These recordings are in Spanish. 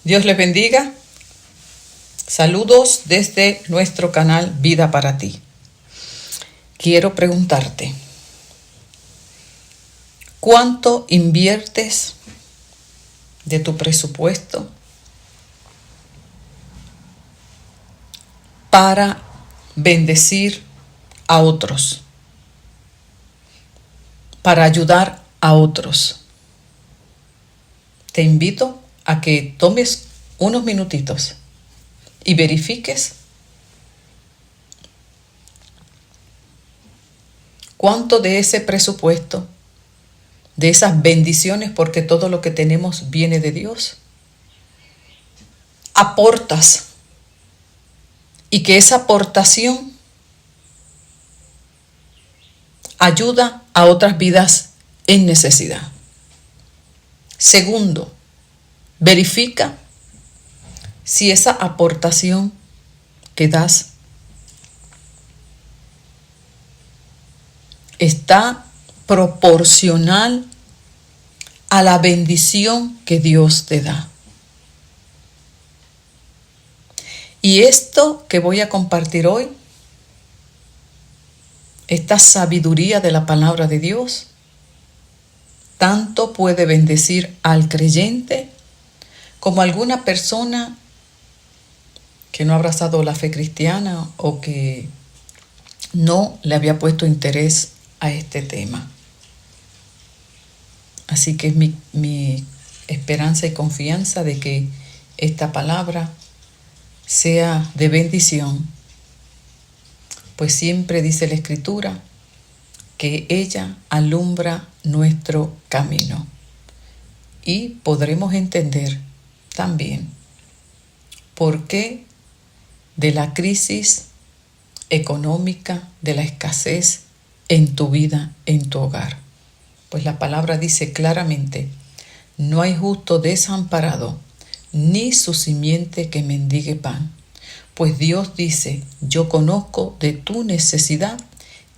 Dios les bendiga. Saludos desde nuestro canal Vida para Ti. Quiero preguntarte, ¿cuánto inviertes de tu presupuesto para bendecir a otros, para ayudar a otros? Te invito a que tomes unos minutitos y verifiques cuánto de ese presupuesto, de esas bendiciones, porque todo lo que tenemos viene de Dios, aportas, y que esa aportación ayuda a otras vidas en necesidad. Segundo, verifica si esa aportación que das está proporcional a la bendición que Dios te da. Y esto que voy a compartir hoy, esta sabiduría de la palabra de Dios, tanto puede bendecir al creyente como a alguna persona que no ha abrazado la fe cristiana o que no le había puesto interés a este tema. Así que es mi esperanza y confianza de que esta palabra sea de bendición, pues siempre dice la Escritura que ella alumbra nuestro camino, y podremos entender también por qué de la crisis económica, de la escasez en tu vida, en tu hogar. Pues la palabra dice claramente: no hay justo desamparado, ni su simiente que mendigue pan. Pues Dios dice: yo conozco de tu necesidad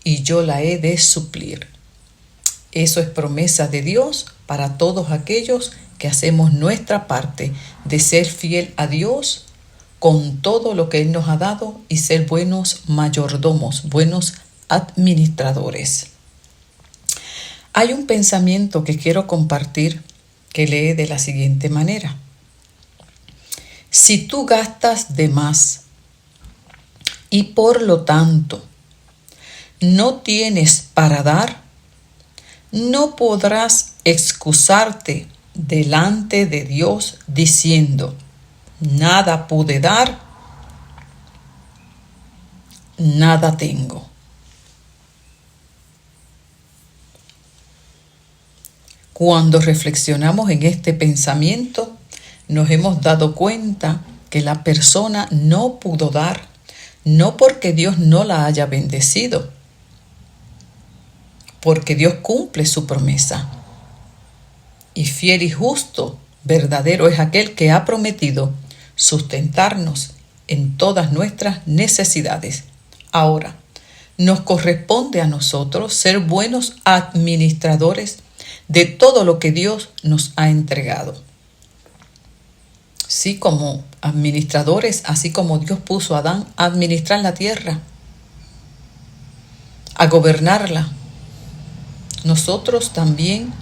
y yo la he de suplir. Eso es promesa de Dios para todos aquellos que hacemos nuestra parte de ser fiel a Dios con todo lo que Él nos ha dado y ser buenos mayordomos, buenos administradores. Hay un pensamiento que quiero compartir que lee de la siguiente manera: si tú gastas de más y por lo tanto no tienes para dar, no podrás excusarte delante de Dios diciendo: nada pude dar, nada tengo. Cuando reflexionamos en este pensamiento, nos hemos dado cuenta que la persona no pudo dar, no porque Dios no la haya bendecido, porque Dios cumple su promesa. Y fiel y justo, verdadero es aquel que ha prometido sustentarnos en todas nuestras necesidades. Ahora, nos corresponde a nosotros ser buenos administradores de todo lo que Dios nos ha entregado. Sí, como administradores, así como Dios puso a Adán a administrar la tierra, a gobernarla, nosotros también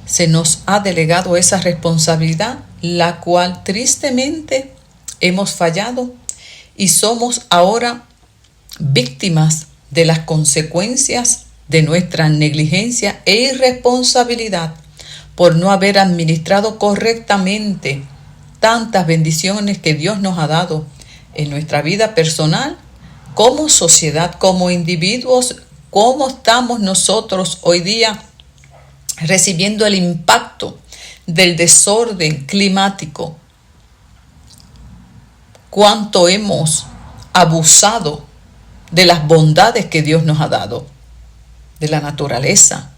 se nos ha delegado esa responsabilidad, la cual tristemente hemos fallado y somos ahora víctimas de las consecuencias de nuestra negligencia e irresponsabilidad por no haber administrado correctamente tantas bendiciones que Dios nos ha dado en nuestra vida personal, como sociedad, como individuos. ¿Cómo estamos nosotros hoy día recibiendo el impacto del desorden climático? ¿Cuánto hemos abusado de las bondades que Dios nos ha dado, de la naturaleza?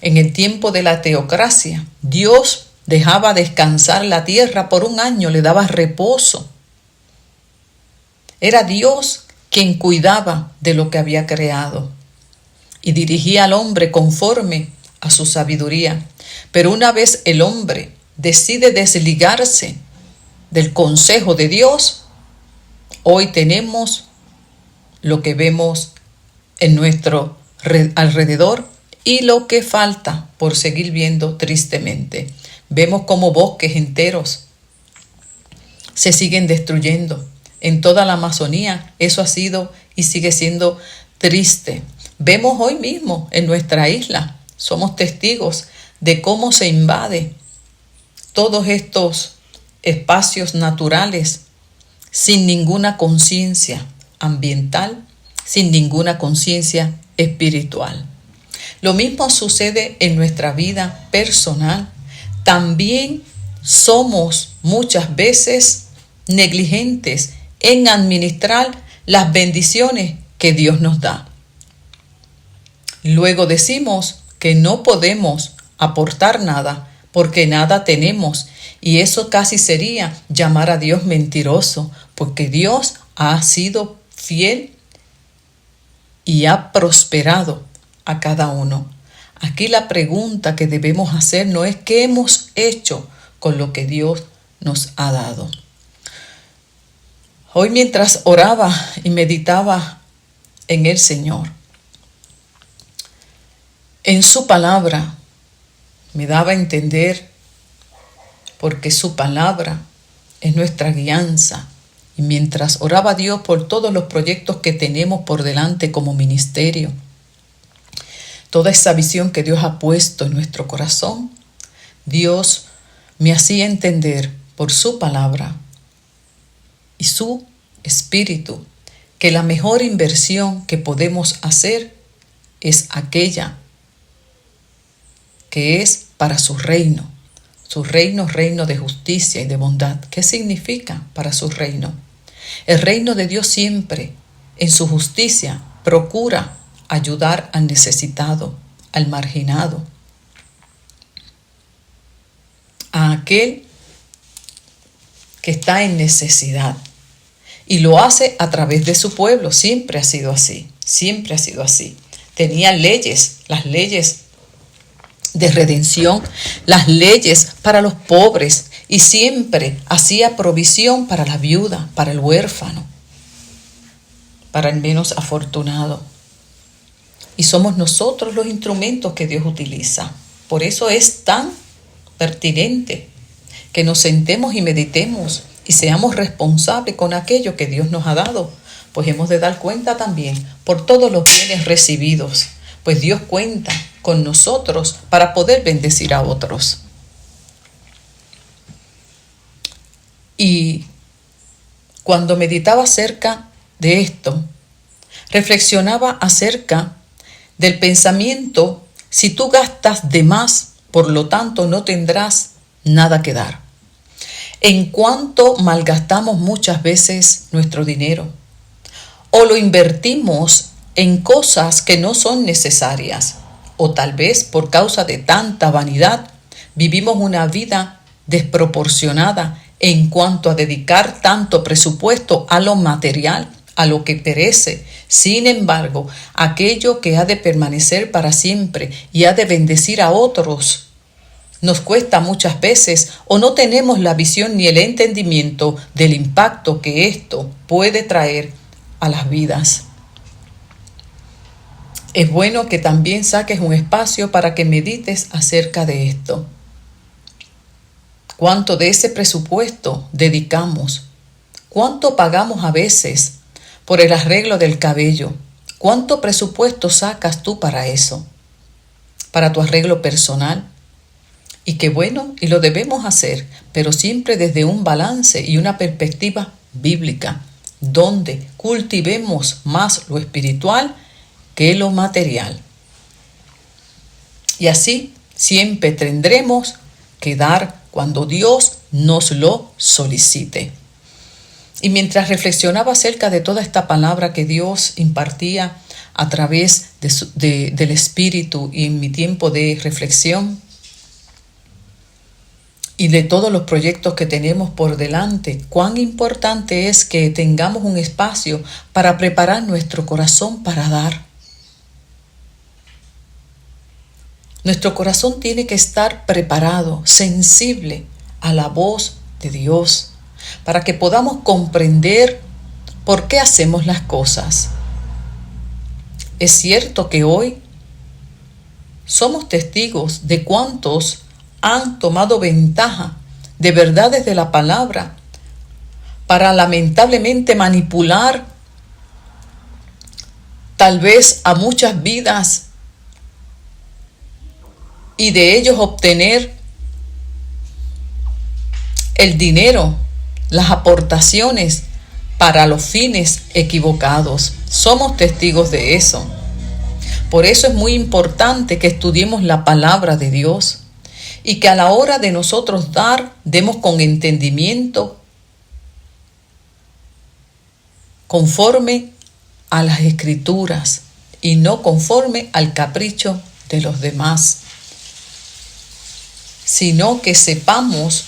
En el tiempo de la teocracia, Dios dejaba descansar la tierra por un año, le daba reposo. Era Dios quien cuidaba de lo que había creado y dirigía al hombre conforme a su sabiduría. Pero una vez el hombre decide desligarse del consejo de Dios, hoy tenemos lo que vemos en nuestro alrededor y lo que falta por seguir viendo tristemente. Vemos como bosques enteros se siguen destruyendo. En toda la Amazonía eso ha sido y sigue siendo triste. Vemos hoy mismo en nuestra isla, somos testigos de cómo se invade todos estos espacios naturales sin ninguna conciencia ambiental, sin ninguna conciencia espiritual. Lo mismo sucede en nuestra vida personal. También somos muchas veces negligentes en administrar las bendiciones que Dios nos da. Luego decimos que no podemos aportar nada porque nada tenemos, y eso casi sería llamar a Dios mentiroso, porque Dios ha sido fiel y ha prosperado a cada uno. Aquí la pregunta que debemos hacer no es qué hemos hecho con lo que Dios nos ha dado. Hoy, mientras oraba y meditaba en el Señor, en su palabra me daba a entender, porque su palabra es nuestra guianza. Y mientras oraba a Dios por todos los proyectos que tenemos por delante como ministerio, toda esa visión que Dios ha puesto en nuestro corazón, Dios me hacía entender por su palabra y su espíritu que la mejor inversión que podemos hacer es aquella que es para su reino. Su reino, reino de justicia y de bondad. ¿Qué significa para su reino? El reino de Dios siempre, en su justicia, procura ayudar al necesitado, al marginado, a aquel que está en necesidad. Y lo hace a través de su pueblo. Siempre ha sido así, siempre ha sido así. Tenía leyes, las leyes de redención, las leyes para los pobres, y siempre hacía provisión para la viuda, para el huérfano, para el menos afortunado. Y somos nosotros los instrumentos que Dios utiliza. Por eso es tan pertinente que nos sentemos y meditemos y seamos responsables con aquello que Dios nos ha dado, pues hemos de dar cuenta también por todos los bienes recibidos, pues Dios cuenta con nosotros para poder bendecir a otros. Y cuando meditaba acerca de esto, reflexionaba acerca del pensamiento: si tú gastas de más, por lo tanto no tendrás nada que dar. En cuanto malgastamos muchas veces nuestro dinero, o lo invertimos en cosas que no son necesarias, o tal vez por causa de tanta vanidad, vivimos una vida desproporcionada en cuanto a dedicar tanto presupuesto a lo material, a lo que perece. Sin embargo, aquello que ha de permanecer para siempre y ha de bendecir a otros, nos cuesta muchas veces, o no tenemos la visión ni el entendimiento del impacto que esto puede traer a las vidas. Es bueno que también saques un espacio para que medites acerca de esto. ¿Cuánto de ese presupuesto dedicamos? ¿Cuánto pagamos a veces por el arreglo del cabello? ¿Cuánto presupuesto sacas tú para eso? Para tu arreglo personal. Y qué bueno, y lo debemos hacer, pero siempre desde un balance y una perspectiva bíblica, donde cultivemos más lo espiritual que lo material. Y así siempre tendremos que dar cuando Dios nos lo solicite. Y mientras reflexionaba acerca de toda esta palabra que Dios impartía a través del Espíritu, y en mi tiempo de reflexión, y de todos los proyectos que tenemos por delante, cuán importante es que tengamos un espacio para preparar nuestro corazón para dar. Nuestro corazón tiene que estar preparado, sensible a la voz de Dios, para que podamos comprender por qué hacemos las cosas. Es cierto que hoy somos testigos de cuántos han tomado ventaja de verdades de la palabra para lamentablemente manipular tal vez a muchas vidas y de ellos obtener el dinero, las aportaciones para los fines equivocados. Somos testigos de eso. Por eso es muy importante que estudiemos la palabra de Dios y que a la hora de nosotros dar, demos con entendimiento, conforme a las Escrituras y no conforme al capricho de los demás, sino que sepamos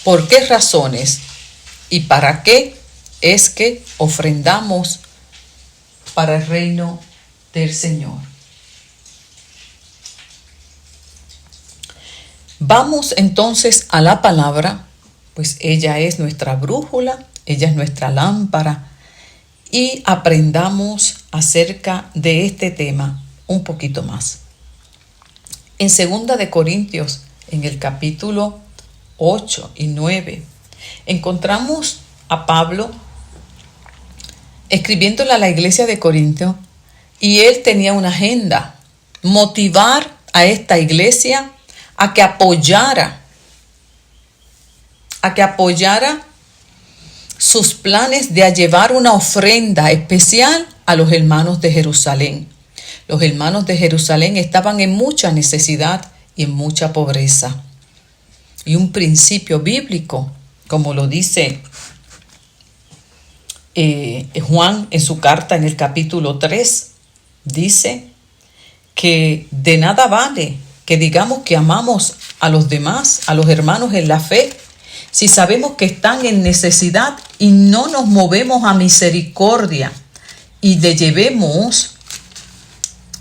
por qué razones y para qué es que ofrendamos para el reino del Señor. Vamos entonces a la palabra, pues ella es nuestra brújula, ella es nuestra lámpara, y aprendamos acerca de este tema un poquito más. En 2 de Corintios, en el capítulo 8 y 9, encontramos a Pablo escribiéndole a la iglesia de Corinto, y él tenía una agenda: motivar a esta iglesia a que apoyara sus planes de llevar una ofrenda especial a los hermanos de Jerusalén. Los hermanos de Jerusalén estaban en mucha necesidad y en mucha pobreza. Y un principio bíblico, como lo dice Juan en su carta en el capítulo 3, dice que de nada vale que digamos que amamos a los demás, a los hermanos en la fe, si sabemos que están en necesidad y no nos movemos a misericordia y le llevemos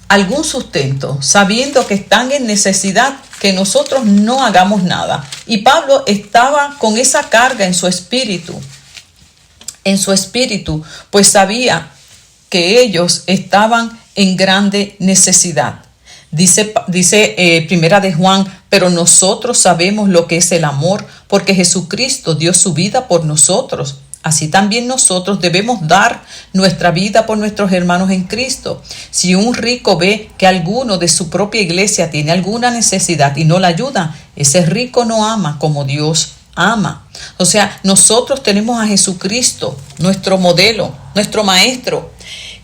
algún sustento, sabiendo que están en necesidad, que nosotros no hagamos nada. Y Pablo estaba con esa carga en su espíritu, pues sabía que ellos estaban en grande necesidad. Dice Primera de Juan: pero nosotros sabemos lo que es el amor, porque Jesucristo dio su vida por nosotros. Así también nosotros debemos dar nuestra vida por nuestros hermanos en Cristo. Si un rico ve que alguno de su propia iglesia tiene alguna necesidad y no la ayuda, ese rico no ama como Dios ama. O sea, nosotros tenemos a Jesucristo, nuestro modelo, nuestro maestro,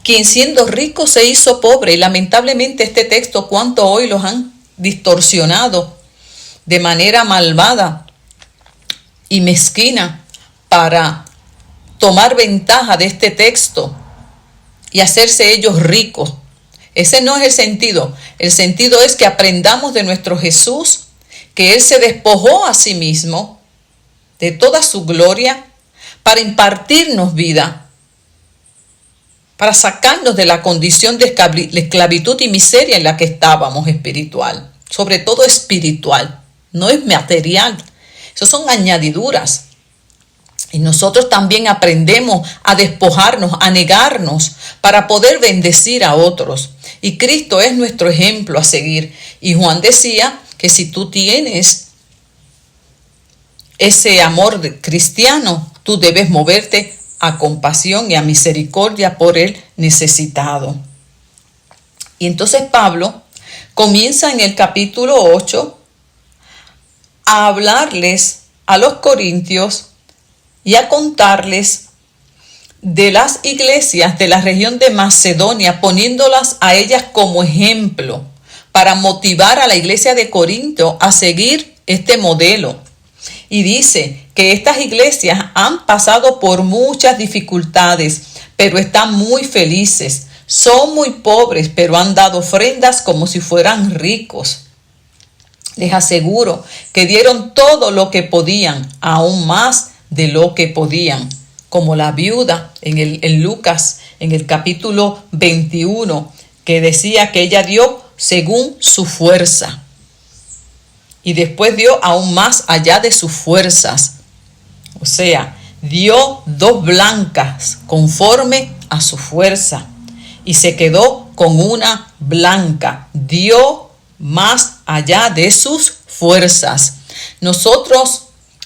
quien siendo rico se hizo pobre. Y lamentablemente este texto, cuánto hoy los han distorsionado de manera malvada y mezquina para tomar ventaja de este texto y hacerse ellos ricos. Ese no es el sentido. El sentido es que aprendamos de nuestro Jesús, que Él se despojó a sí mismo de toda su gloria para impartirnos vida, para sacarnos de la condición de esclavitud y miseria en la que estábamos espiritual, sobre todo espiritual, no es material. Esos son añadiduras. Y nosotros también aprendemos a despojarnos, a negarnos para poder bendecir a otros. Y Cristo es nuestro ejemplo a seguir. Y Juan decía que si tú tienes ese amor cristiano, tú debes moverte a compasión y a misericordia por el necesitado. Y entonces Pablo comienza en el capítulo 8 a hablarles a los corintios y a contarles de las iglesias de la región de Macedonia, poniéndolas a ellas como ejemplo para motivar a la iglesia de Corinto a seguir este modelo. Y dice que estas iglesias han pasado por muchas dificultades, pero están muy felices. Son muy pobres, pero han dado ofrendas como si fueran ricos. Les aseguro que dieron todo lo que podían, aún más de lo que podían, como la viuda en Lucas, en el capítulo 21, que decía que ella dio según su fuerza. Y después dio aún más allá de sus fuerzas. O sea, dio 2 blancas conforme a su fuerza y se quedó con una blanca. Dio más allá de sus fuerzas. Nosotros,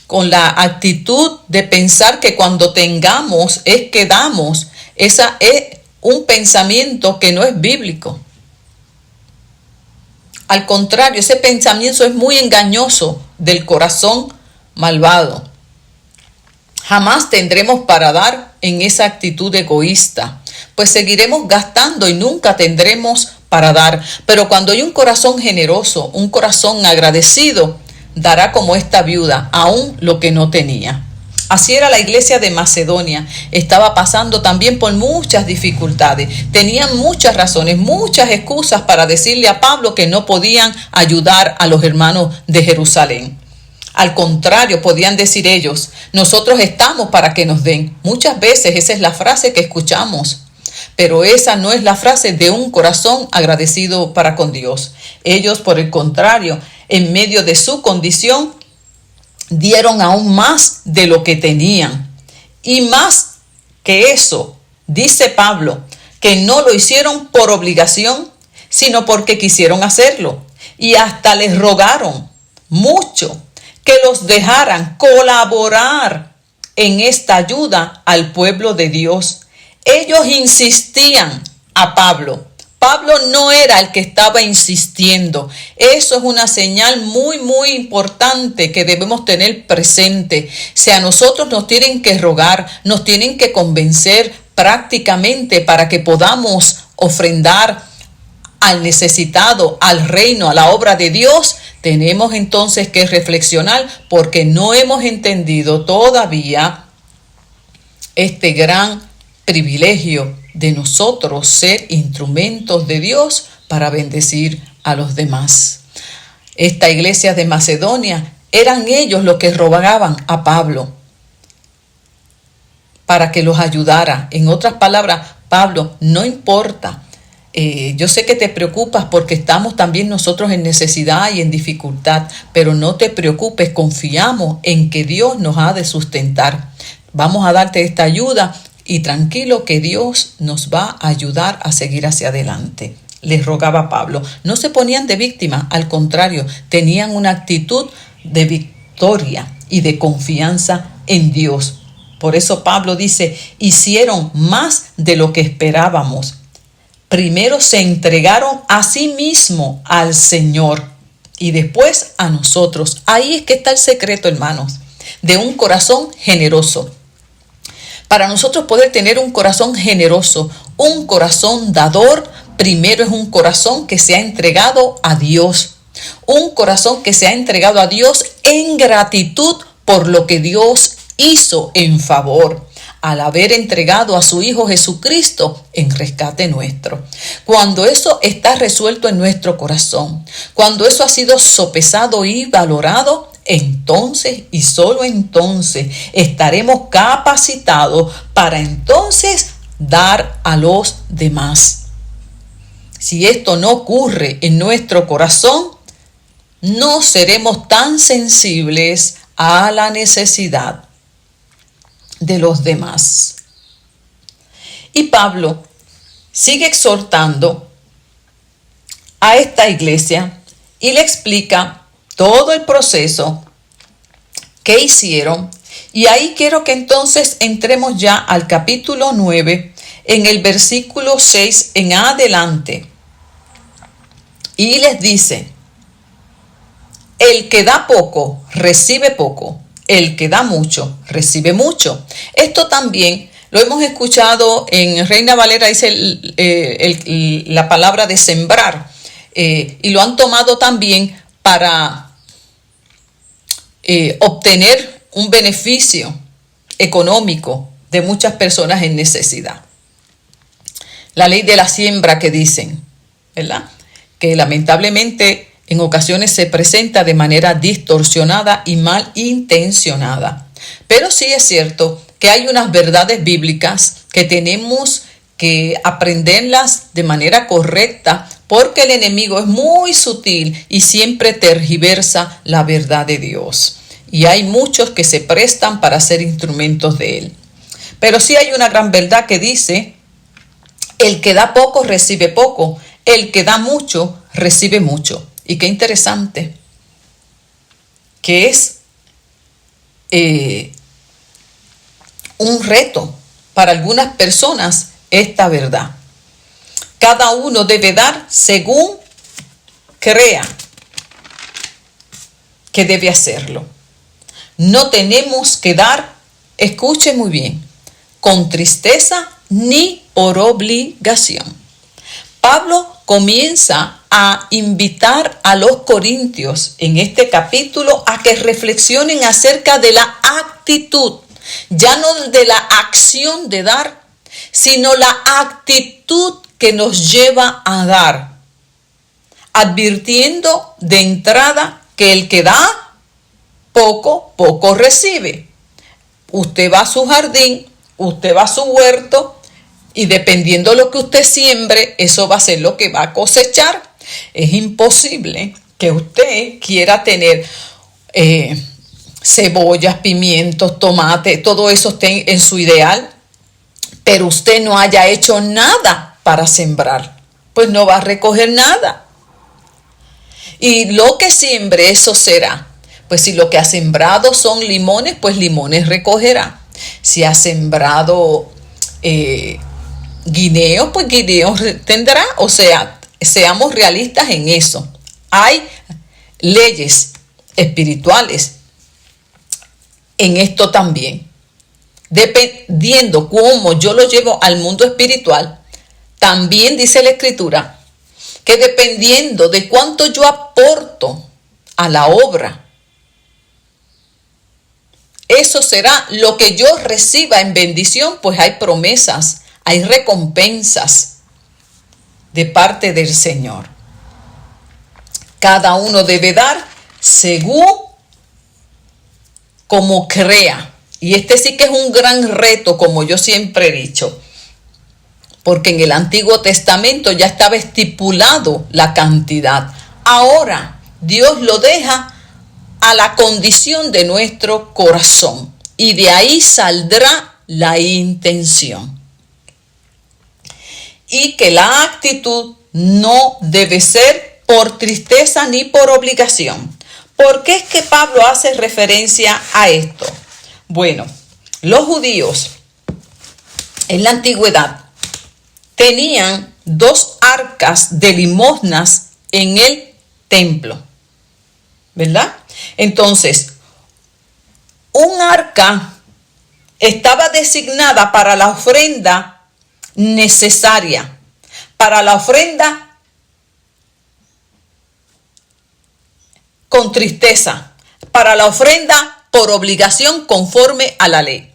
con la actitud de pensar que cuando tengamos es que damos, esa es un pensamiento que no es bíblico. Al contrario, ese pensamiento es muy engañoso del corazón malvado. Jamás tendremos para dar en esa actitud egoísta, pues seguiremos gastando y nunca tendremos para dar. Pero cuando hay un corazón generoso, un corazón agradecido, dará como esta viuda, aún lo que no tenía. Así era la iglesia de Macedonia. Estaba pasando también por muchas dificultades. Tenían muchas razones, muchas excusas para decirle a Pablo que no podían ayudar a los hermanos de Jerusalén. Al contrario, podían decir ellos, nosotros estamos para que nos den. Muchas veces esa es la frase que escuchamos, pero esa no es la frase de un corazón agradecido para con Dios. Ellos, por el contrario, en medio de su condición, dieron aún más de lo que tenían. Y más que eso, dice Pablo, que no lo hicieron por obligación, sino porque quisieron hacerlo. Y hasta les rogaron mucho que los dejaran colaborar en esta ayuda al pueblo de Dios. Ellos insistían a Pablo. Pablo no era el que estaba insistiendo. Eso es una señal muy, muy importante que debemos tener presente. Si a nosotros nos tienen que rogar, nos tienen que convencer prácticamente para que podamos ofrendar al necesitado, al reino, a la obra de Dios, tenemos entonces que reflexionar porque no hemos entendido todavía este gran privilegio de nosotros ser instrumentos de Dios para bendecir a los demás. Esta iglesia de Macedonia, eran ellos los que rogaban a Pablo para que los ayudara. En otras palabras, Pablo, no importa. Yo sé que te preocupas porque estamos también nosotros en necesidad y en dificultad, pero no te preocupes, confiamos en que Dios nos ha de sustentar. Vamos a darte esta ayuda y tranquilo que Dios nos va a ayudar a seguir hacia adelante. Les rogaba Pablo. No se ponían de víctima, al contrario, tenían una actitud de victoria y de confianza en Dios. Por eso Pablo dice, hicieron más de lo que esperábamos. Primero se entregaron a sí mismo al Señor y después a nosotros. Ahí es que está el secreto, hermanos, de un corazón generoso. Para nosotros poder tener un corazón generoso, un corazón dador, primero es un corazón que se ha entregado a Dios. Un corazón que se ha entregado a Dios en gratitud por lo que Dios hizo en favor, al haber entregado a su Hijo Jesucristo en rescate nuestro. Cuando eso está resuelto en nuestro corazón, cuando eso ha sido sopesado y valorado, entonces y solo entonces estaremos capacitados para entonces dar a los demás. Si esto no ocurre en nuestro corazón, no seremos tan sensibles a la necesidad de los demás. Y Pablo sigue exhortando a esta iglesia y le explica todo el proceso que hicieron. Y ahí quiero que entonces entremos ya al capítulo 9, en el versículo 6 en adelante. Y les dice, el que da poco, recibe poco. El que da mucho, recibe mucho. Esto también lo hemos escuchado en Reina Valera, dice la palabra de sembrar. Y lo han tomado también para obtener un beneficio económico de muchas personas en necesidad. La ley de la siembra que dicen, ¿verdad? Que lamentablemente en ocasiones se presenta de manera distorsionada y mal intencionada. Pero sí es cierto que hay unas verdades bíblicas que tenemos que aprenderlas de manera correcta, porque el enemigo es muy sutil y siempre tergiversa la verdad de Dios. y hay muchos que se prestan para ser instrumentos de él. Pero sí hay una gran verdad que dice: el que da poco recibe poco, el que da mucho recibe mucho. Y qué interesante que es un reto para algunas personas esta verdad. Cada uno debe dar según crea que debe hacerlo. No tenemos que dar, escuche muy bien, con tristeza ni por obligación. Pablo comienza a invitar a los corintios en este capítulo a que reflexionen acerca de la actitud, ya no de la acción de dar, sino la actitud que nos lleva a dar, advirtiendo de entrada que el que da poco, poco recibe. Usted va a su jardín, usted va a su huerto, y dependiendo de lo que usted siembre, eso va a ser lo que va a cosechar. Es imposible que usted quiera tener cebollas, pimientos, tomate, todo eso esté en su ideal, pero usted no haya hecho nada para sembrar, pues no va a recoger nada. Y lo que siembre, eso será. Pues si lo que ha sembrado son limones, pues limones recogerá. Si ha sembrado guineos, pues guineos tendrá. O sea, seamos realistas en eso. Hay leyes espirituales en esto también. Dependiendo cómo yo lo llevo al mundo espiritual, también dice la Escritura que dependiendo de cuánto yo aporto a la obra, eso será lo que yo reciba en bendición, pues hay promesas, hay recompensas de parte del Señor. Cada uno debe dar según como crea. Y este sí que es un gran reto, como yo siempre he dicho, porque en el Antiguo Testamento ya estaba estipulado la cantidad. Ahora Dios lo deja a la condición de nuestro corazón, y de ahí saldrá la intención. Y que la actitud no debe ser por tristeza ni por obligación. ¿Por qué es que Pablo hace referencia a esto? Bueno, los judíos en la antigüedad tenían 2 arcas de limosnas en el templo, ¿verdad? Entonces, un arca estaba designada para la ofrenda necesaria, para la ofrenda con tristeza, para la ofrenda por obligación conforme a la ley.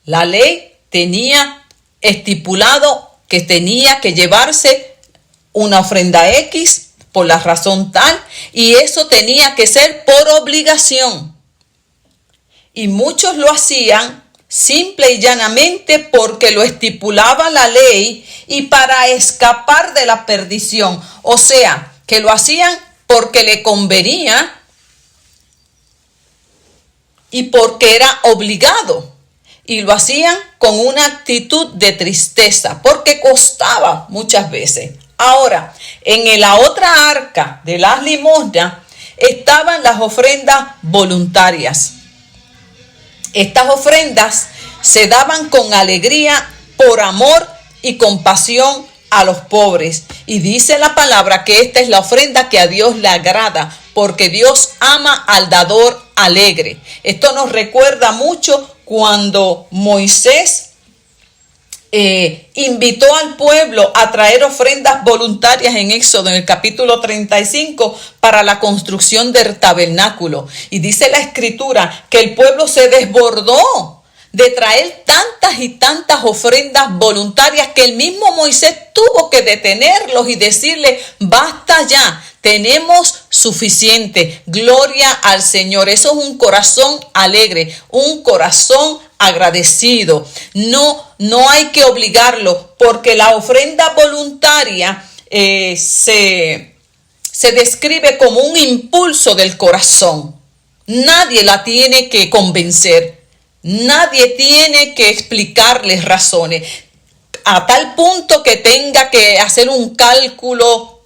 La ley tenía estipulado que tenía que llevarse una ofrenda X por la razón tal, y eso tenía que ser por obligación. Y muchos lo hacían simple y llanamente porque lo estipulaba la ley y para escapar de la perdición. O sea, que lo hacían porque le convenía y porque era obligado. Y lo hacían con una actitud de tristeza, porque costaba muchas veces. Ahora, en la otra arca de las limosnas estaban las ofrendas voluntarias. Estas ofrendas se daban con alegría, por amor y compasión a los pobres. Y dice la palabra que esta es la ofrenda que a Dios le agrada, porque Dios ama al dador alegre. Esto nos recuerda mucho cuando Moisés invitó al pueblo a traer ofrendas voluntarias en Éxodo, en el capítulo 35, para la construcción del tabernáculo. Y dice la Escritura que el pueblo se desbordó de traer tantas y tantas ofrendas voluntarias que el mismo Moisés tuvo que detenerlos y decirle: basta ya, tenemos suficiente, gloria al Señor. Eso es un corazón alegre, un corazón agradecido. No hay que obligarlo, porque la ofrenda voluntaria se describe como un impulso del corazón. Nadie la tiene que convencer. Nadie tiene que explicarles razones a tal punto que tenga que hacer un cálculo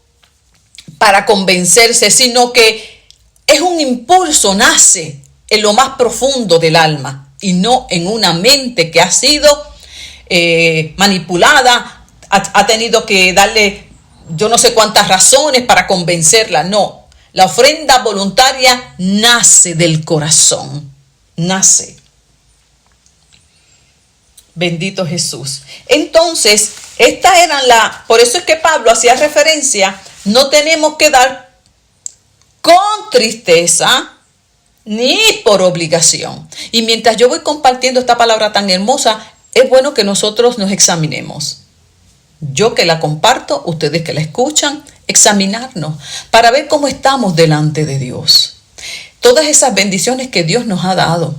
para convencerse, sino que es un impulso, nace en lo más profundo del alma y no en una mente que ha sido manipulada, ha tenido que darle yo no sé cuántas razones para convencerla. No, la ofrenda voluntaria nace del corazón, nace. Bendito Jesús. Entonces, estas eran por eso es que Pablo hacía referencia, no tenemos que dar con tristeza ni por obligación. Y mientras yo voy compartiendo esta palabra tan hermosa, es bueno que nosotros nos examinemos. Yo que la comparto, ustedes que la escuchan, examinarnos para ver cómo estamos delante de Dios. Todas esas bendiciones que Dios nos ha dado.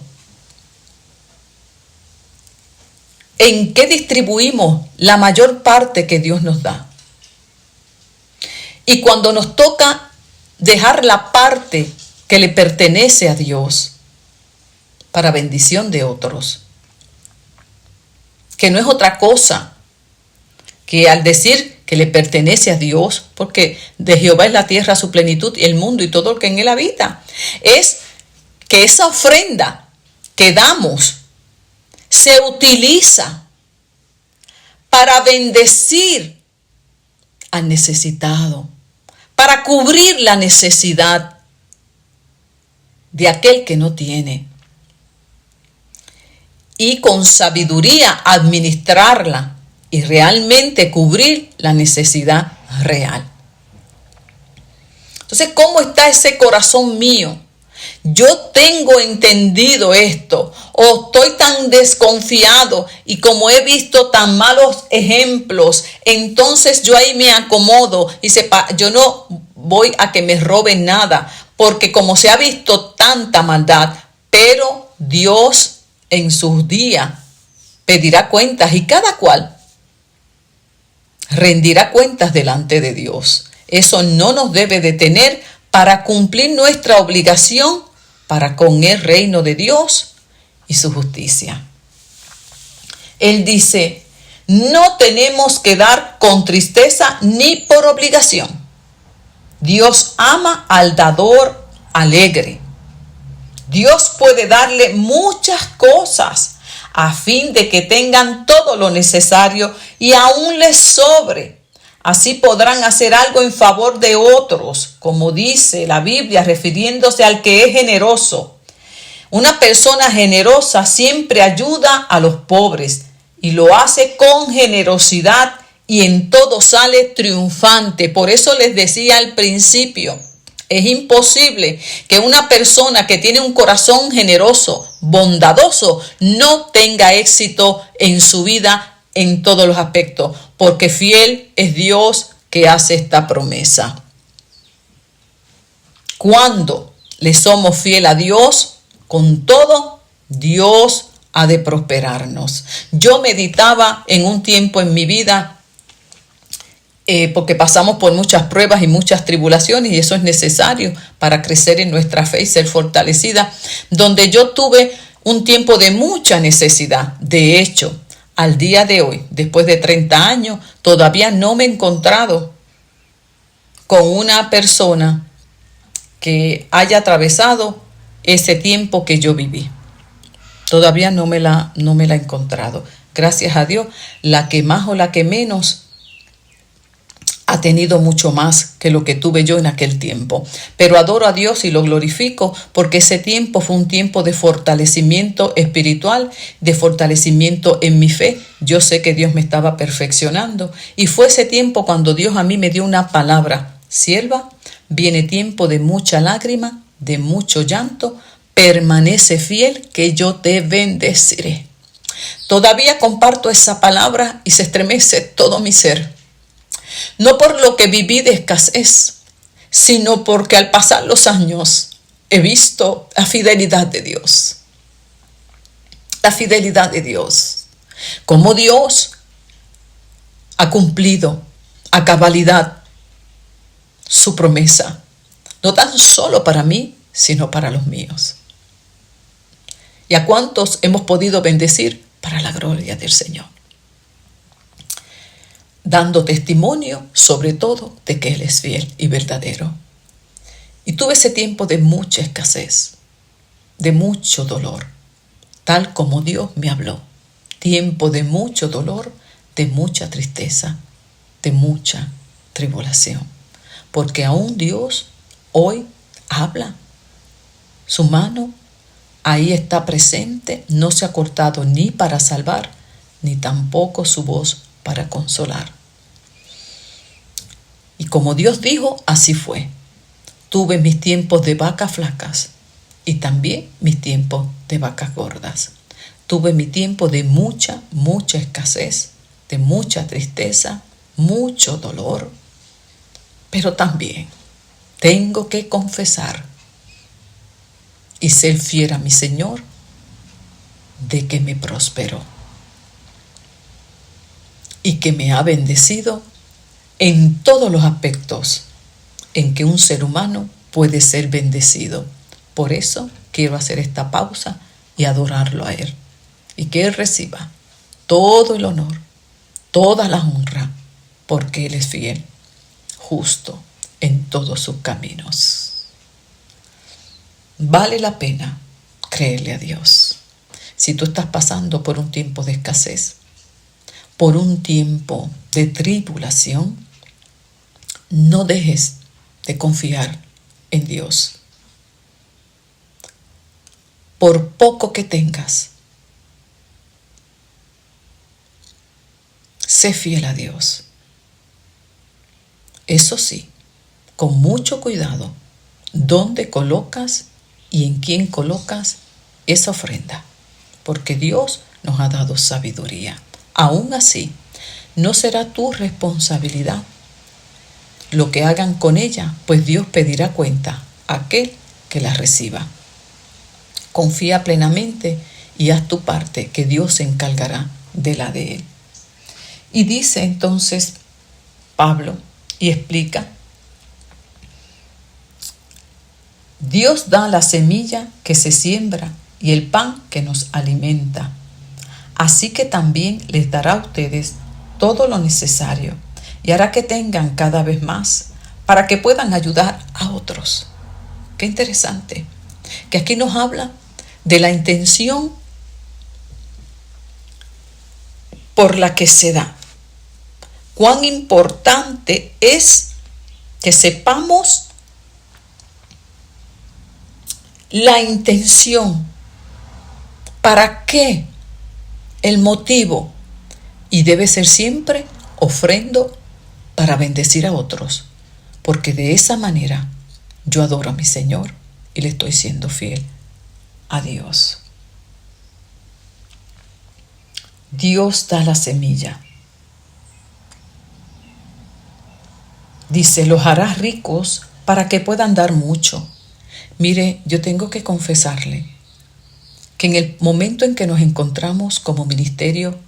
¿En qué distribuimos la mayor parte que Dios nos da? Y cuando nos toca dejar la parte que le pertenece a Dios para bendición de otros, que no es otra cosa que al decir que le pertenece a Dios, porque de Jehová es la tierra, su plenitud, y el mundo y todo lo que en él habita, es que esa ofrenda que damos se utiliza para bendecir al necesitado, para cubrir la necesidad de aquel que no tiene, y con sabiduría administrarla y realmente cubrir la necesidad real. Entonces, ¿cómo está ese corazón mío? Yo tengo entendido esto, o estoy tan desconfiado y como he visto tan malos ejemplos, entonces yo ahí me acomodo y sepa, yo no voy a que me roben nada, porque como se ha visto tanta maldad, pero Dios en sus días pedirá cuentas y cada cual rendirá cuentas delante de Dios. Eso no nos debe detener para cumplir nuestra obligación para con el reino de Dios y su justicia. Él dice, no tenemos que dar con tristeza ni por obligación. Dios ama al dador alegre. Dios puede darle muchas cosas a fin de que tengan todo lo necesario y aún les sobre. Así podrán hacer algo en favor de otros, como dice la Biblia, refiriéndose al que es generoso. Una persona generosa siempre ayuda a los pobres y lo hace con generosidad y en todo sale triunfante. Por eso les decía al principio, es imposible que una persona que tiene un corazón generoso, bondadoso, no tenga éxito en su vida en todos los aspectos, porque fiel es Dios que hace esta promesa. Cuando le somos fiel a Dios, con todo, Dios ha de prosperarnos. Yo meditaba en un tiempo en mi vida, porque pasamos por muchas pruebas y muchas tribulaciones, y eso es necesario para crecer en nuestra fe y ser fortalecida, donde yo tuve un tiempo de mucha necesidad. De hecho, al día de hoy, después de 30 años, todavía no me he encontrado con una persona que haya atravesado ese tiempo que yo viví. Todavía no me la he encontrado. Gracias a Dios, la que más o la que menos ha tenido mucho más que lo que tuve yo en aquel tiempo. Pero adoro a Dios y lo glorifico porque ese tiempo fue un tiempo de fortalecimiento espiritual, de fortalecimiento en mi fe. Yo sé que Dios me estaba perfeccionando y fue ese tiempo cuando Dios a mí me dio una palabra. Sierva, viene tiempo de mucha lágrima, de mucho llanto, permanece fiel que yo te bendeciré. Todavía comparto esa palabra y se estremece todo mi ser. No por lo que viví de escasez, sino porque al pasar los años he visto la fidelidad de Dios. La fidelidad de Dios. Cómo Dios ha cumplido a cabalidad su promesa. No tan solo para mí, sino para los míos. ¿Y a cuántos hemos podido bendecir? Para la gloria del Señor. Dando testimonio, sobre todo, de que Él es fiel y verdadero. Y tuve ese tiempo de mucha escasez, de mucho dolor, tal como Dios me habló. Tiempo de mucho dolor, de mucha tristeza, de mucha tribulación. Porque aún Dios hoy habla. Su mano ahí está presente, no se ha cortado ni para salvar, ni tampoco su voz para consolar. Y como Dios dijo, así fue. Tuve mis tiempos de vacas flacas y también mis tiempos de vacas gordas. Tuve mi tiempo de mucha escasez, de mucha tristeza, mucho dolor. Pero también tengo que confesar y ser fiel a mi Señor de que me prosperó y que me ha bendecido en todos los aspectos en que un ser humano puede ser bendecido. Por eso quiero hacer esta pausa y adorarlo a Él. Y que Él reciba todo el honor, toda la honra, porque Él es fiel, justo en todos sus caminos. Vale la pena creerle a Dios. Si tú estás pasando por un tiempo de escasez, por un tiempo de tribulación, no dejes de confiar en Dios. Por poco que tengas, sé fiel a Dios. Eso sí, con mucho cuidado, dónde colocas y en quién colocas esa ofrenda, porque Dios nos ha dado sabiduría. Aún así, no será tu responsabilidad lo que hagan con ella, pues Dios pedirá cuenta a aquel que la reciba. Confía plenamente y haz tu parte, que Dios se encargará de la de él. Y dice entonces Pablo y explica: Dios da la semilla que se siembra y el pan que nos alimenta. Así que también les dará a ustedes todo lo necesario y hará que tengan cada vez más para que puedan ayudar a otros. Qué interesante, que aquí nos habla de la intención por la que se da. Cuán importante es que sepamos la intención, para qué, el motivo, y debe ser siempre ofrendo para bendecir a otros, porque de esa manera yo adoro a mi Señor y le estoy siendo fiel a Dios. Dios da la semilla. Dice, los harás ricos para que puedan dar mucho. Mire, yo tengo que confesarle que en el momento en que nos encontramos como ministerio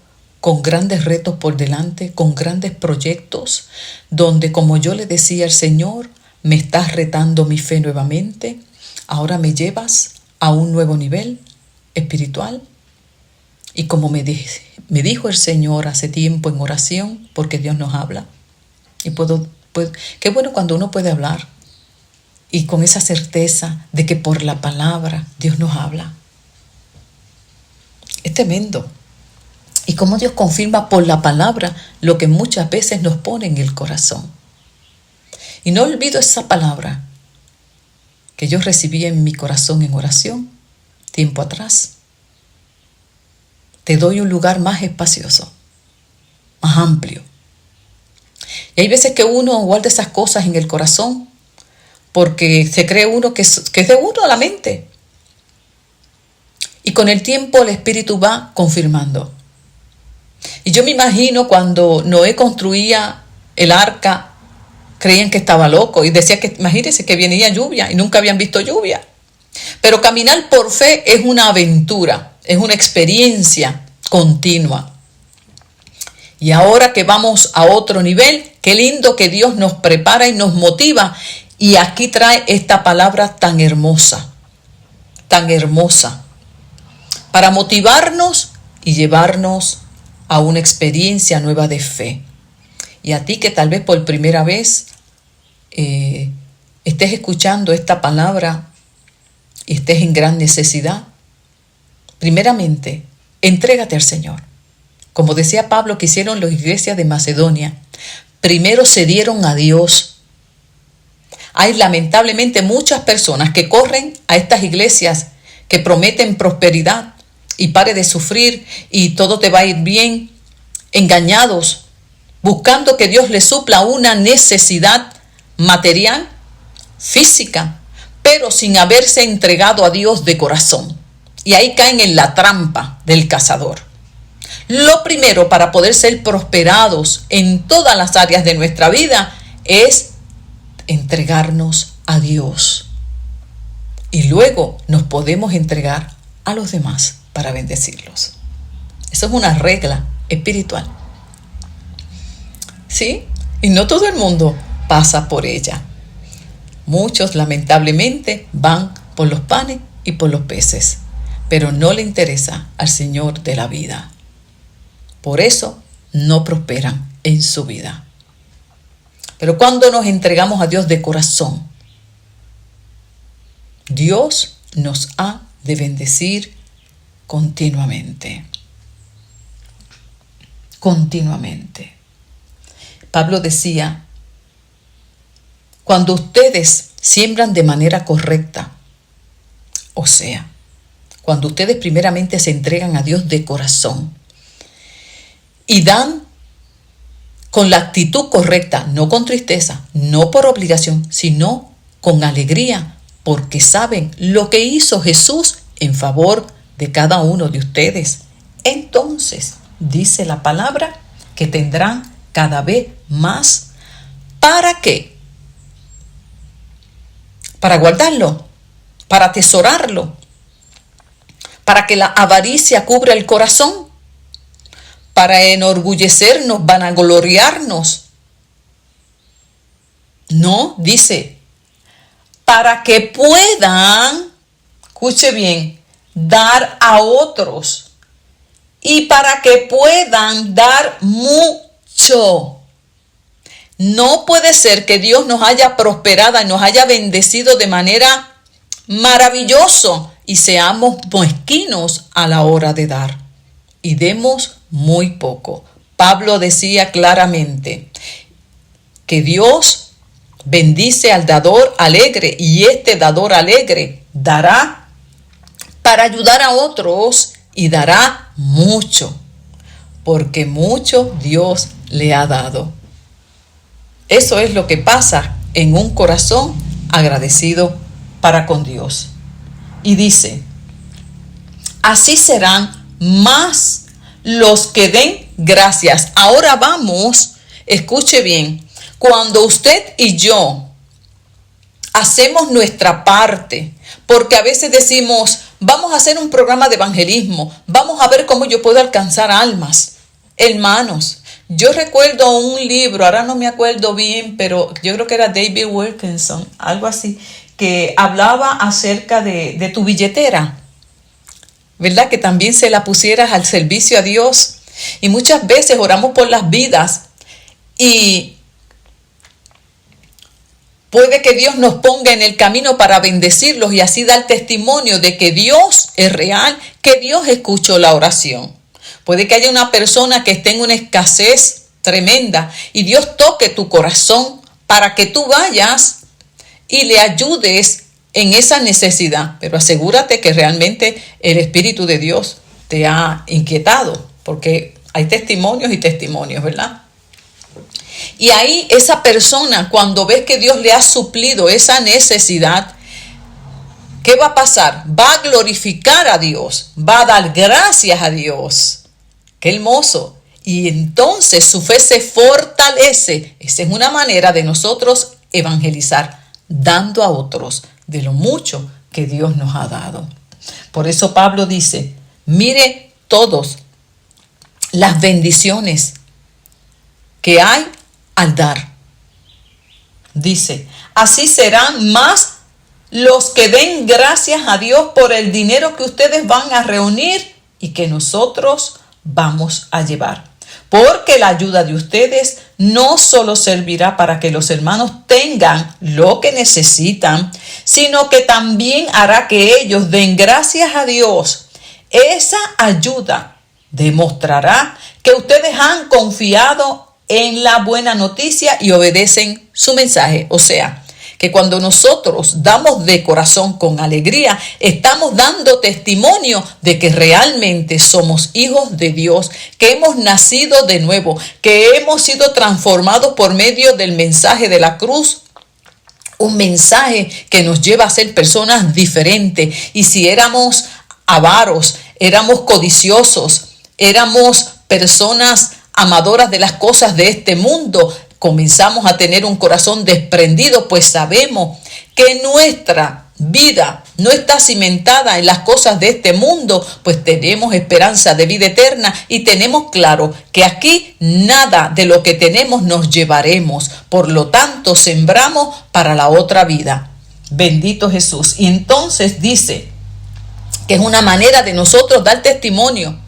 con grandes retos por delante, con grandes proyectos, donde, como yo le decía al Señor, me estás retando mi fe nuevamente, ahora me llevas a un nuevo nivel espiritual. Y como me dijo el Señor hace tiempo en oración, porque Dios nos habla, y qué bueno cuando uno puede hablar y con esa certeza de que por la palabra Dios nos habla. Es tremendo. Y cómo Dios confirma por la palabra lo que muchas veces nos pone en el corazón. Y no olvido esa palabra que yo recibí en mi corazón en oración tiempo atrás. Te doy un lugar más espacioso, más amplio. Y hay veces que uno guarda esas cosas en el corazón porque se cree uno que es de uno la mente. Y con el tiempo el Espíritu va confirmando. Y yo me imagino cuando Noé construía el arca, creían que estaba loco y decía que, imagínense, que venía lluvia y nunca habían visto lluvia. Pero caminar por fe es una aventura, es una experiencia continua. Y ahora que vamos a otro nivel, qué lindo que Dios nos prepara y nos motiva Y aquí trae esta palabra tan hermosa, para motivarnos y llevarnos a una experiencia nueva de fe. Y a ti que tal vez por primera vez estés escuchando esta palabra y estés en gran necesidad, primeramente, entrégate al Señor. Como decía Pablo que hicieron las iglesias de Macedonia, primero se dieron a Dios. Hay lamentablemente muchas personas que corren a estas iglesias que prometen prosperidad y pare de sufrir y todo te va a ir bien, engañados, buscando que Dios les supla una necesidad material, física, pero sin haberse entregado a Dios de corazón. Y ahí caen en la trampa del cazador. Lo primero para poder ser prosperados en todas las áreas de nuestra vida es entregarnos a Dios. Y luego nos podemos entregar a los demás para bendecirlos. Eso es una regla espiritual. ¿Sí? Y no todo el mundo pasa por ella. Muchos lamentablemente van por los panes y por los peces, pero no le interesa al Señor de la vida. Por eso no prosperan en su vida. Pero cuando nos entregamos a Dios de corazón, Dios nos ha de bendecir continuamente. Continuamente. Pablo decía, cuando ustedes siembran de manera correcta, o sea, cuando ustedes primeramente se entregan a Dios de corazón y dan con la actitud correcta, no con tristeza, no por obligación, sino con alegría, porque saben lo que hizo Jesús en favor de cada uno de ustedes. Entonces, dice la palabra, que tendrán cada vez más. ¿Para qué? Para guardarlo, para atesorarlo, para que la avaricia cubra el corazón, para enorgullecernos, vanagloriarnos. No, dice, para que puedan, escuche bien, dar a otros y para que puedan dar mucho. No puede ser que Dios nos haya prosperado y nos haya bendecido de manera maravillosa y seamos mezquinos a la hora de dar y demos muy poco. Pablo decía claramente que Dios bendice al dador alegre y este dador alegre dará para ayudar a otros y dará mucho, porque mucho Dios le ha dado. Eso es lo que pasa en un corazón agradecido para con Dios. Y dice, así serán más los que den gracias. Ahora vamos, escuche bien, cuando usted y yo hacemos nuestra parte, porque a veces decimos, vamos a hacer un programa de evangelismo, vamos a ver cómo yo puedo alcanzar almas. Hermanos, yo recuerdo un libro, ahora no me acuerdo bien, pero yo creo que era David Wilkinson, algo así, que hablaba acerca de tu billetera, ¿verdad? Que también se la pusieras al servicio a Dios. Y muchas veces oramos por las vidas y puede que Dios nos ponga en el camino para bendecirlos y así dar testimonio de que Dios es real, que Dios escuchó la oración. Puede que haya una persona que esté en una escasez tremenda y Dios toque tu corazón para que tú vayas y le ayudes en esa necesidad. Pero asegúrate que realmente el Espíritu de Dios te ha inquietado, porque hay testimonios y testimonios, ¿verdad? Y ahí esa persona, cuando ves que Dios le ha suplido esa necesidad, ¿qué va a pasar? Va a glorificar a Dios, va a dar gracias a Dios. ¡Qué hermoso! Y entonces su fe se fortalece. Esa es una manera de nosotros evangelizar, dando a otros de lo mucho que Dios nos ha dado. Por eso Pablo dice, mire todos las bendiciones que hay al dar. Dice, así serán más los que den gracias a Dios por el dinero que ustedes van a reunir y que nosotros vamos a llevar. Porque la ayuda de ustedes no solo servirá para que los hermanos tengan lo que necesitan, sino que también hará que ellos den gracias a Dios. Esa ayuda demostrará que ustedes han confiado en la buena noticia y obedecen su mensaje. O sea, que cuando nosotros damos de corazón con alegría, estamos dando testimonio de que realmente somos hijos de Dios, que hemos nacido de nuevo, que hemos sido transformados por medio del mensaje de la cruz. Un mensaje que nos lleva a ser personas diferentes. Y si éramos avaros, éramos codiciosos, éramos personas amadoras de las cosas de este mundo, comenzamos a tener un corazón desprendido, pues sabemos que nuestra vida no está cimentada en las cosas de este mundo, pues tenemos esperanza de vida eterna y tenemos claro que aquí nada de lo que tenemos nos llevaremos. Por lo tanto, sembramos para la otra vida. Bendito Jesús. Y entonces dice que es una manera de nosotros dar testimonio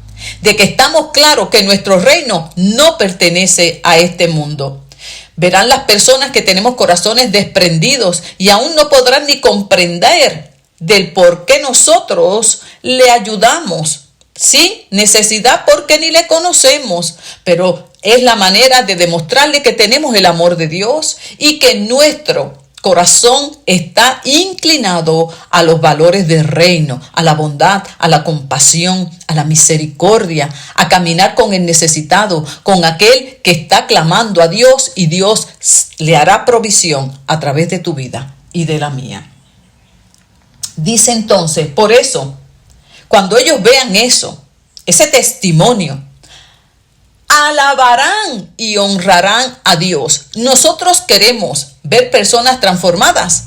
de que estamos claros que nuestro reino no pertenece a este mundo. Verán las personas que tenemos corazones desprendidos y aún no podrán ni comprender del por qué nosotros le ayudamos. Sí, necesidad porque ni le conocemos, pero es la manera de demostrarle que tenemos el amor de Dios y que nuestro corazón está inclinado a los valores del reino, a la bondad, a la compasión, a la misericordia, a caminar con el necesitado, con aquel que está clamando a Dios, y Dios le hará provisión a través de tu vida y de la mía. Dice entonces, por eso, cuando ellos vean eso, ese testimonio, alabarán y honrarán a Dios. Nosotros queremos ver personas transformadas.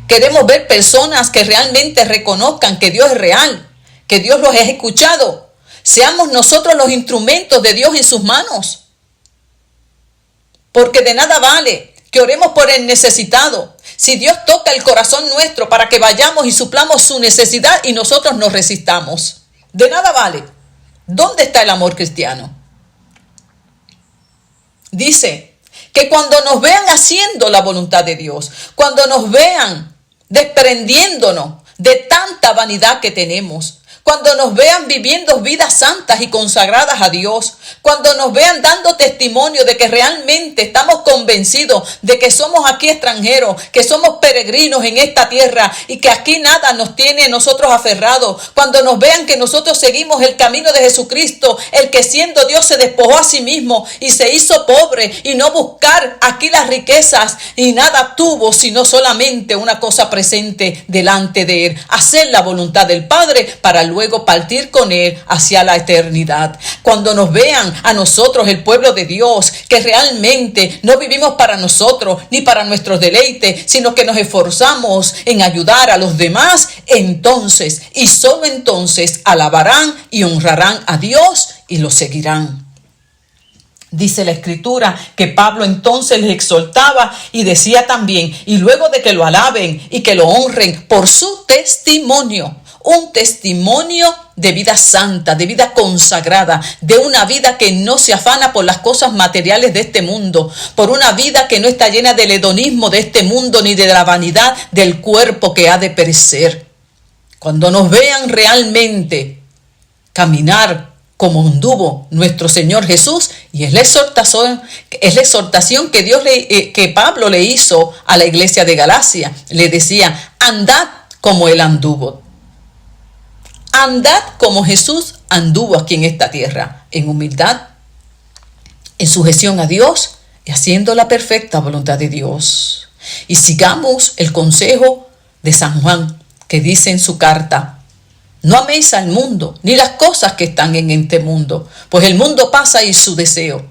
Queremos ver personas que realmente reconozcan que Dios es real, que Dios los ha escuchado. Seamos nosotros los instrumentos de Dios en sus manos. Porque de nada vale que oremos por el necesitado si Dios toca el corazón nuestro para que vayamos y suplamos su necesidad y nosotros nos resistamos. De nada vale. ¿Dónde está el amor cristiano? Dice que cuando nos vean haciendo la voluntad de Dios, cuando nos vean desprendiéndonos de tanta vanidad que tenemos, cuando nos vean viviendo vidas santas y consagradas a Dios, cuando nos vean dando testimonio de que realmente estamos convencidos de que somos aquí extranjeros, que somos peregrinos en esta tierra y que aquí nada nos tiene nosotros aferrados, cuando nos vean que nosotros seguimos el camino de Jesucristo, el que siendo Dios se despojó a sí mismo y se hizo pobre y no buscar aquí las riquezas y nada tuvo sino solamente una cosa presente delante de él, hacer la voluntad del Padre para luego partir con él hacia la eternidad. Cuando nos vean a nosotros, el pueblo de Dios, que realmente no vivimos para nosotros ni para nuestros deleites, sino que nos esforzamos en ayudar a los demás, entonces y solo entonces alabarán y honrarán a Dios y lo seguirán. Dice la Escritura que Pablo entonces les exhortaba y decía también, y luego de que lo alaben y que lo honren por su testimonio, un testimonio de vida santa, de vida consagrada, de una vida que no se afana por las cosas materiales de este mundo, por una vida que no está llena del hedonismo de este mundo ni de la vanidad del cuerpo que ha de perecer. Cuando nos vean realmente caminar como anduvo nuestro Señor Jesús, y es la exhortación que Pablo le hizo a la iglesia de Galacia. Le decía, andad como él anduvo. Andad como Jesús anduvo aquí en esta tierra, en humildad, en sujeción a Dios y haciendo la perfecta voluntad de Dios. Y sigamos el consejo de San Juan, que dice en su carta, no améis al mundo, ni las cosas que están en este mundo, pues el mundo pasa y su deseo.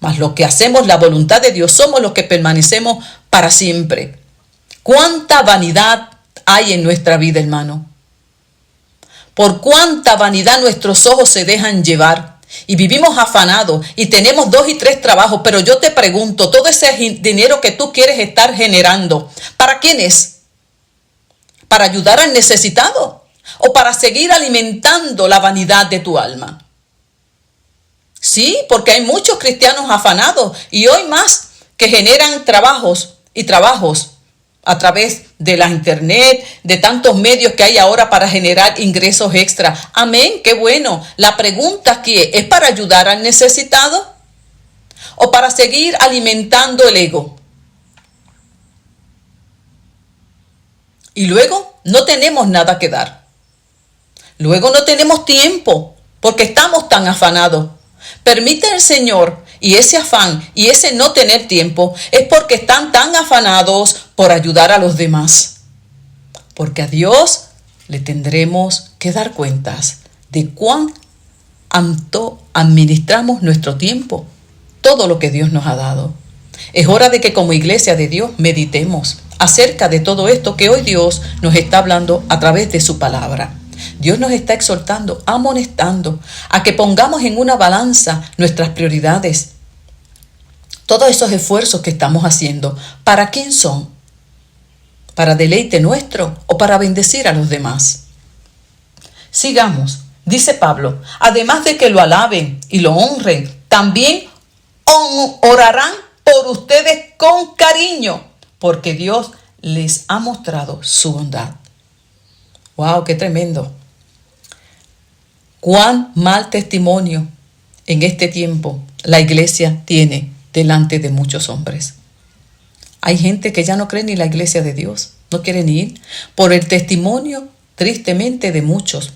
Mas los que hacemos la voluntad de Dios somos los que permanecemos para siempre. ¿Cuánta vanidad hay en nuestra vida, hermano? Por cuánta vanidad nuestros ojos se dejan llevar y vivimos afanados y tenemos 2 y 3 trabajos, pero yo te pregunto, todo ese dinero que tú quieres estar generando, ¿para quién es? ¿Para ayudar al necesitado o para seguir alimentando la vanidad de tu alma? Sí, porque hay muchos cristianos afanados y hoy más que generan trabajos a través de la internet, de tantos medios que hay ahora para generar ingresos extra. Amén, qué bueno. La pregunta aquí ¿es para ayudar al necesitado o para seguir alimentando el ego? Y luego no tenemos nada que dar. Luego no tenemos tiempo porque estamos tan afanados. Permite el Señor, y ese afán y ese no tener tiempo es porque están tan afanados por ayudar a los demás. Porque a Dios le tendremos que dar cuentas de cuánto administramos nuestro tiempo, todo lo que Dios nos ha dado. Es hora de que como iglesia de Dios meditemos acerca de todo esto que hoy Dios nos está hablando a través de su palabra. Dios nos está exhortando, amonestando a que pongamos en una balanza nuestras prioridades. Todos esos esfuerzos que estamos haciendo, ¿para quién son? ¿Para deleite nuestro o para bendecir a los demás? Sigamos, dice Pablo, además de que lo alaben y lo honren, también orarán por ustedes con cariño, porque Dios les ha mostrado su bondad. ¡Wow! ¡Qué tremendo! ¡Cuán mal testimonio en este tiempo la iglesia tiene delante de muchos hombres! Hay gente que ya no cree ni la iglesia de Dios, no quieren ir por el testimonio, tristemente, de muchos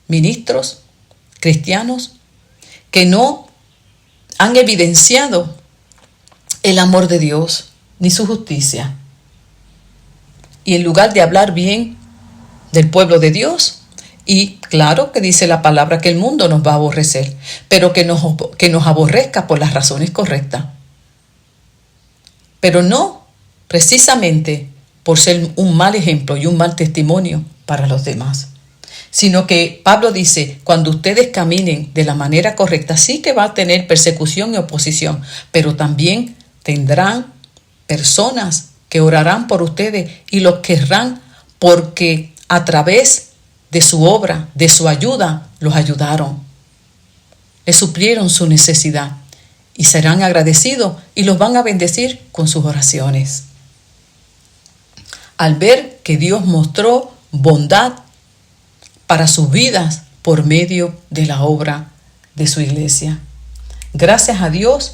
ministros cristianos que no han evidenciado el amor de Dios ni su justicia. Y en lugar de hablar bien del pueblo de Dios, y claro que dice la palabra que el mundo nos va a aborrecer, pero que nos aborrezca por las razones correctas. Pero no precisamente por ser un mal ejemplo y un mal testimonio para los demás, sino que Pablo dice, cuando ustedes caminen de la manera correcta, sí que va a tener persecución y oposición, pero también tendrán personas que orarán por ustedes y los querrán porque a través de su obra, de su ayuda, los ayudaron. Les suplieron su necesidad y serán agradecidos y los van a bendecir con sus oraciones. Al ver que Dios mostró bondad para sus vidas por medio de la obra de su iglesia. Gracias a Dios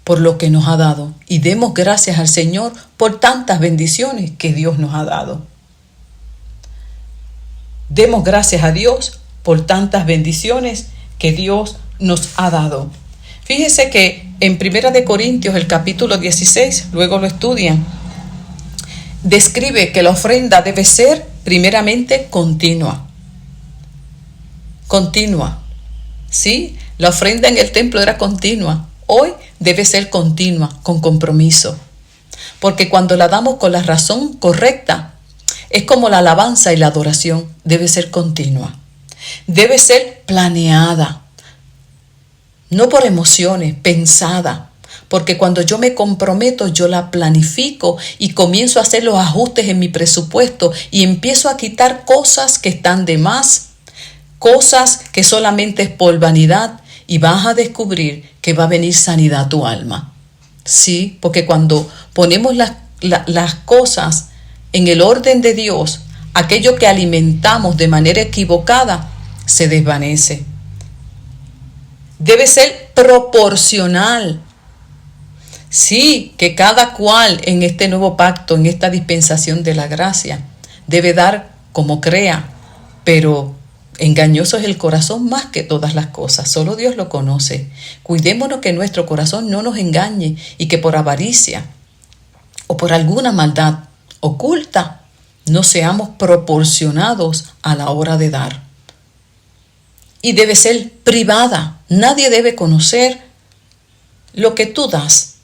por lo que nos ha dado y demos gracias al Señor por tantas bendiciones que Dios nos ha dado. Demos gracias a Dios por tantas bendiciones que Dios nos ha dado. Fíjese que en 1 Corintios, el capítulo 16, luego lo estudian, describe que la ofrenda debe ser primeramente continua. Continua. ¿Sí? La ofrenda en el templo era continua. Hoy debe ser continua, con compromiso. Porque cuando la damos con la razón correcta, es como la alabanza y la adoración, debe ser continua. Debe ser planeada, no por emociones, pensada. Porque cuando yo me comprometo, yo la planifico y comienzo a hacer los ajustes en mi presupuesto y empiezo a quitar cosas que están de más, cosas que solamente es por vanidad, y vas a descubrir que va a venir sanidad a tu alma. Sí, porque cuando ponemos las cosas en el orden de Dios, aquello que alimentamos de manera equivocada se desvanece. Debe ser proporcional. Sí, que cada cual en este nuevo pacto, en esta dispensación de la gracia, debe dar como crea, pero engañoso es el corazón más que todas las cosas, solo Dios lo conoce. Cuidémonos que nuestro corazón no nos engañe y que por avaricia o por alguna maldad oculta no seamos proporcionados a la hora de dar. Y debe ser privada, nadie debe conocer lo que tú das.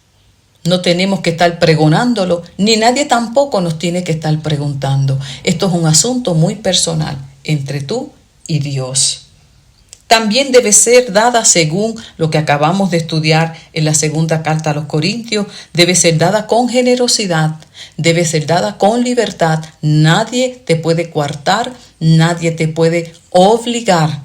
No tenemos que estar pregonándolo, ni nadie tampoco nos tiene que estar preguntando. Esto es un asunto muy personal entre tú y Dios. también debe ser dada según lo que acabamos de estudiar en la segunda carta a los Corintios. Debe ser dada con generosidad, debe ser dada con libertad. Nadie te puede coartar, nadie te puede obligar.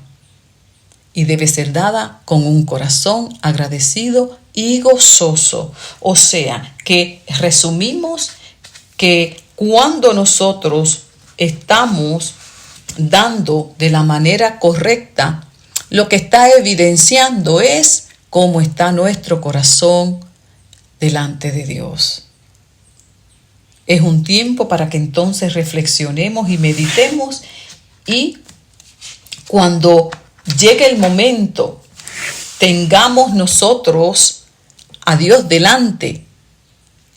Y debe ser dada con un corazón agradecido y gozoso. O sea, que resumimos que cuando nosotros estamos dando de la manera correcta, lo que está evidenciando es cómo está nuestro corazón delante de Dios. Es un tiempo para que entonces reflexionemos y meditemos, y cuando llegue el momento, tengamos nosotros a Dios delante,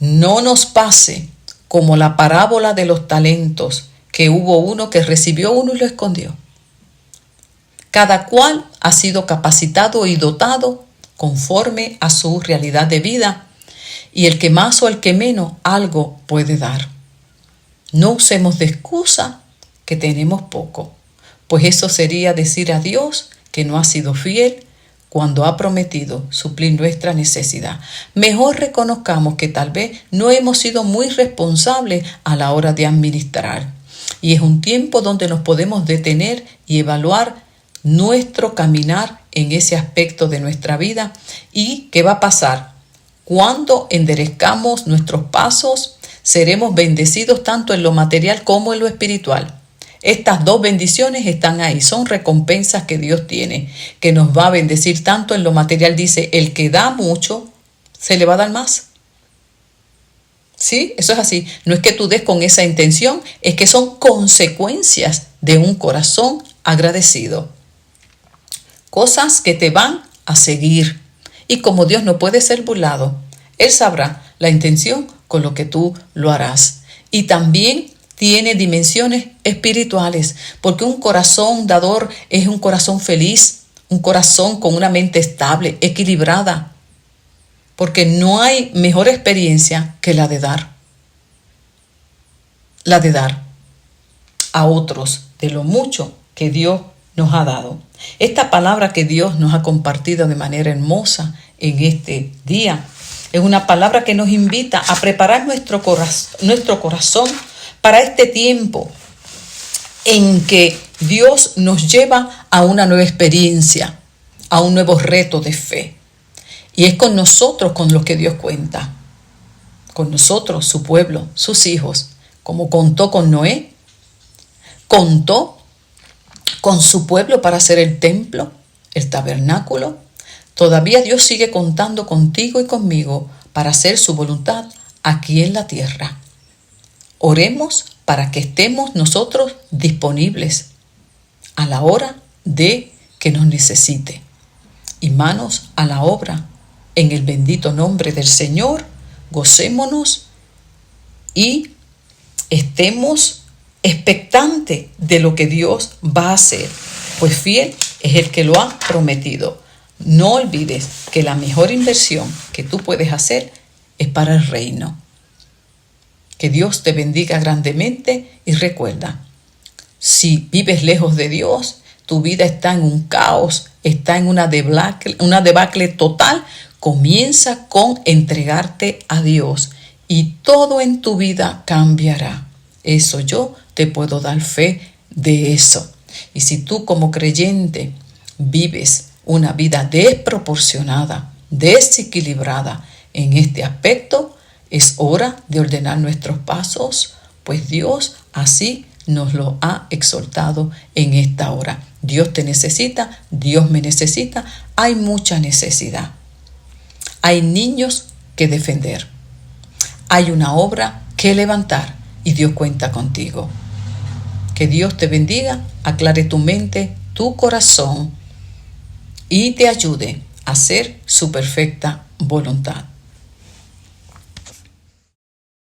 no nos pase como la parábola de los talentos, que hubo uno que recibió uno y lo escondió. Cada cual ha sido capacitado y dotado conforme a su realidad de vida, y el que más o el que menos algo puede dar. No usemos de excusa que tenemos poco, pues eso sería decir a Dios que no ha sido fiel cuando ha prometido suplir nuestra necesidad. Mejor reconozcamos que tal vez no hemos sido muy responsables a la hora de administrar, y es un tiempo donde nos podemos detener y evaluar nuestro caminar en ese aspecto de nuestra vida. ¿Y qué va a pasar? Cuando enderezcamos nuestros pasos, seremos bendecidos tanto en lo material como en lo espiritual. Estas dos bendiciones están ahí, son recompensas que Dios tiene, que nos va a bendecir tanto en lo material. Dice, el que da mucho, se le va a dar más. ¿Sí? Eso es así. No es que tú des con esa intención, es que son consecuencias de un corazón agradecido. Cosas que te van a seguir. Y como Dios no puede ser burlado, Él sabrá la intención con lo que tú lo harás. Y también tiene dimensiones espirituales, porque un corazón dador es un corazón feliz, un corazón con una mente estable, equilibrada, porque no hay mejor experiencia que la de dar a otros de lo mucho que Dios nos ha dado. Esta palabra que Dios nos ha compartido de manera hermosa en este día es una palabra que nos invita a preparar nuestro corazón para este tiempo en que Dios nos lleva a una nueva experiencia, a un nuevo reto de fe. Y es con nosotros con los que Dios cuenta. Con nosotros, su pueblo, sus hijos, como contó con Noé, contó con su pueblo para hacer el templo, el tabernáculo. Todavía Dios sigue contando contigo y conmigo para hacer su voluntad aquí en la tierra. Oremos para que estemos nosotros disponibles a la hora de que nos necesite. Y manos a la obra. En el bendito nombre del Señor, gocémonos y estemos expectantes de lo que Dios va a hacer, pues fiel es el que lo ha prometido. No olvides que la mejor inversión que tú puedes hacer es para el reino. Que Dios te bendiga grandemente, y recuerda, si vives lejos de Dios, tu vida está en un caos, está en una debacle total. Comienza con entregarte a Dios y todo en tu vida cambiará. Eso yo te puedo dar fe de eso. Y si tú como creyente vives una vida desproporcionada, desequilibrada en este aspecto, es hora de ordenar nuestros pasos, pues Dios así nos lo ha exhortado en esta hora. Dios te necesita, Dios me necesita, hay mucha necesidad. Hay niños que defender, hay una obra que levantar y Dios cuenta contigo. Que Dios te bendiga, aclare tu mente, tu corazón y te ayude a hacer su perfecta voluntad.